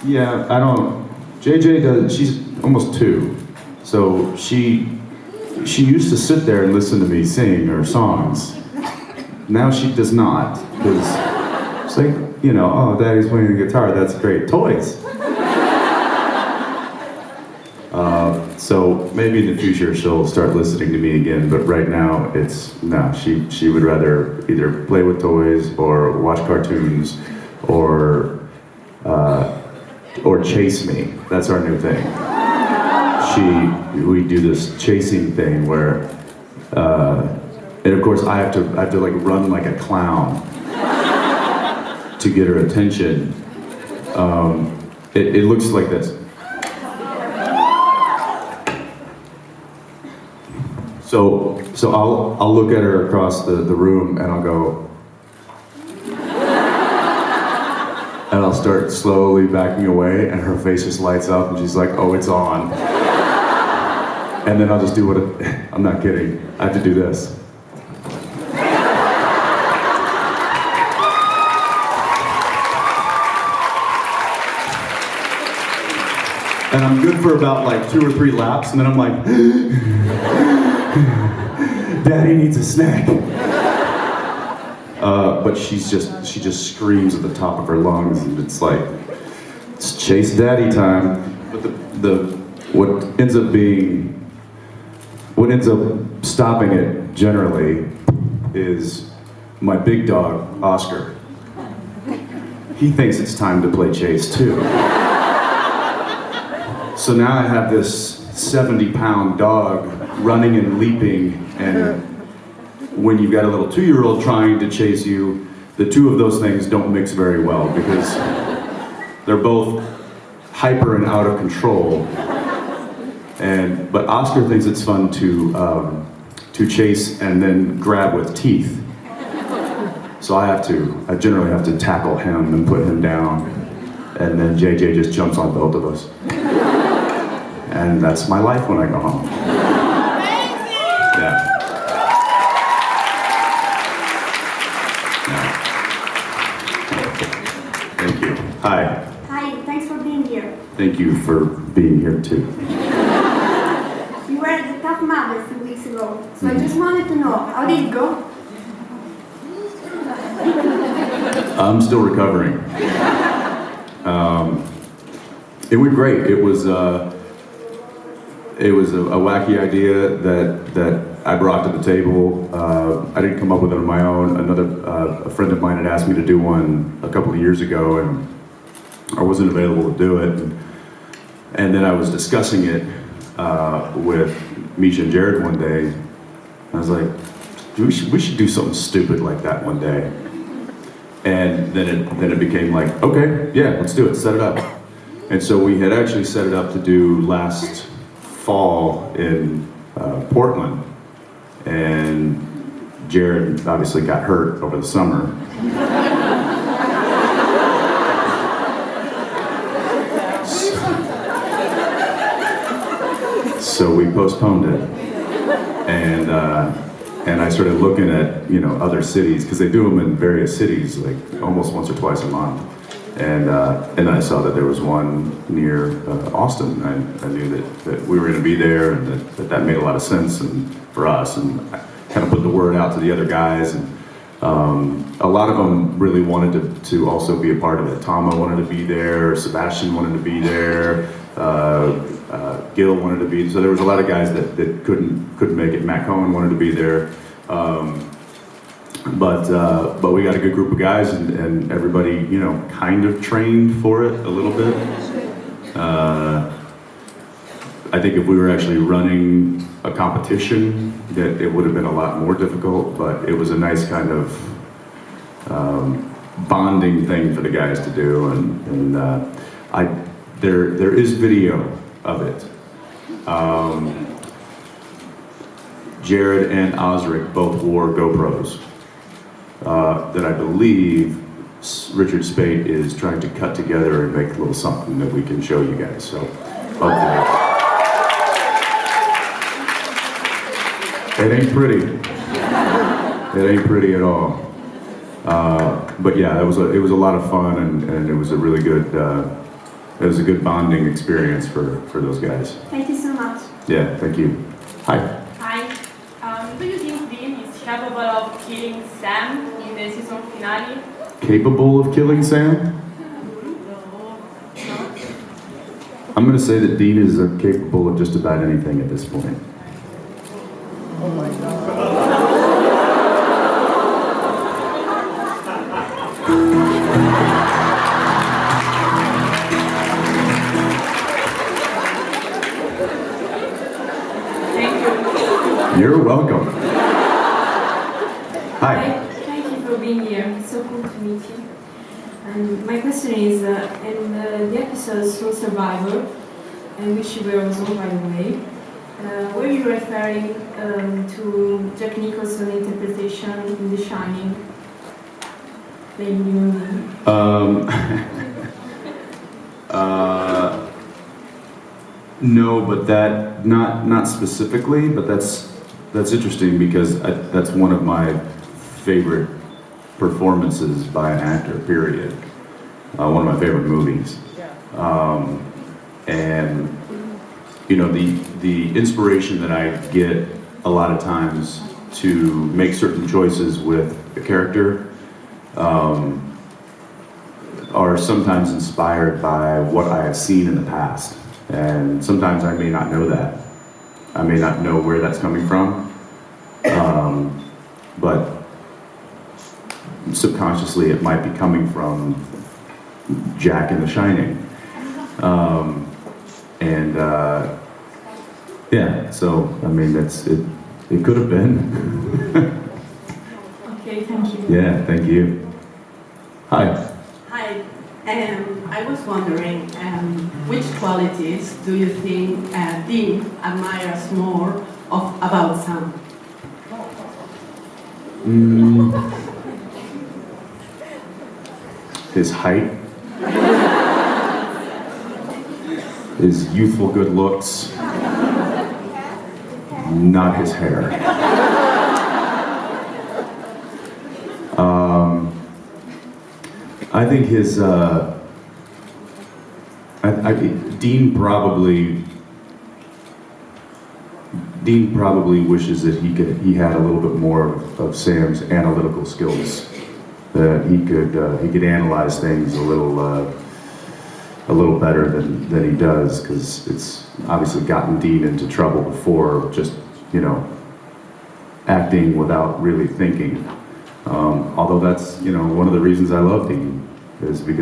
Yeah, I don't. JJ does. She's almost 2, so she used to sit there and listen to me sing her songs. Now she does not, because it's like, you know, oh, Daddy's playing the guitar. That's great. Toys. So maybe in the future she'll start listening to me again, but right now it's no. She would rather either play with toys or watch cartoons or chase me. That's our new thing. We do this chasing thing where, and of course I have to like run like a clown to get her attention. It looks like this. So I'll look at her across the room and I'll go, and I'll start slowly backing away and her face just lights up and she's like, oh, it's on. And then I'll just do I'm not kidding, I have to do this. And I'm good for about like 2 or 3 laps and then I'm like, Daddy needs a snack. But she just screams at the top of her lungs, and it's like, it's chase daddy time. But what ends up stopping it generally is my big dog, Oscar. He thinks it's time to play chase too. So now I have this 70-pound dog running and leaping, and when you've got a little 2-year-old trying to chase you, the two of those things don't mix very well because they're both hyper and out of control. But Oscar thinks it's fun to chase and then grab with teeth. So I generally have to tackle him and put him down, and then JJ just jumps on both of us. And that's my life when I go home. Yeah. Thank you. Hi. Hi, thanks for being here. Thank you for being here too. You were at the Tough Mud a few weeks ago, so I just wanted to know, how did it go? I'm still recovering. It went great. It was a wacky idea that I brought to the table. I didn't come up with it on my own. A friend of mine had asked me to do one a couple of years ago, and I wasn't available to do it. And then I was discussing it with Misha and Jared one day. I was like, we should do something stupid like that one day. And then it became like, okay, yeah, let's do it, set it up. And so we had actually set it up to do last fall in Portland, and Jared obviously got hurt over the summer. So we postponed it, and I started looking at other cities, because they do them in various cities like almost once or twice a month. And then I saw that there was one near Austin. I knew that we were going to be there, and that made a lot of sense for us. And I kind of put the word out to the other guys, and a lot of them really wanted to also be a part of it. Tama wanted to be there, Sebastian wanted to be there, Gil wanted to be. So there was a lot of guys that couldn't make it. Matt Cohen wanted to be there. But we got a good group of guys, and everybody, kind of trained for it a little bit. I think if we were actually running a competition, that it would have been a lot more difficult, but it was a nice kind of bonding thing for the guys to do, and there is video of it. Jared and Osric both wore GoPros. That I believe Richard Spate is trying to cut together and make a little something that we can show you guys. So, hopefully. It ain't pretty. It ain't pretty at all. But yeah, it was a lot of fun, and it was a really good bonding experience for those guys. Thank you so much. Yeah, thank you. Hi. Hi. Do you think Dean is capable of killing Sam in the season finale? Capable of killing Sam? I'm going to say that Dean is capable of just about anything at this point. Thank you. You're welcome. Hi. Thank you for being here. It's so cool to meet you. And my question is, in the episode Soul Survivor, which you were also by the way, were you referring to Jack Nicholson's interpretation in The Shining? Playing No, but that not specifically, but that's interesting because that's one of my favorite performances by an actor. Period. One of my favorite movies. And you know, the inspiration that I get a lot of times to make certain choices with a character are sometimes inspired by what I have seen in the past. And sometimes I may not know that. I may not know where that's coming from. But subconsciously it might be coming from Jack in The Shining. Yeah, so I mean it could have been. Okay, thank you. Yeah, thank you. Hi. Hi, I was wondering, which qualities do you think Dean admires more about Sam? His height, his youthful good looks, not his hair. I think his, Dean probably wishes that he had a little bit more of Sam's analytical skills. That he could analyze things a little better than he does, because it's obviously gotten Dean into trouble before, just, you know, acting without really thinking. Although that's, you know, one of the reasons I love Dean is because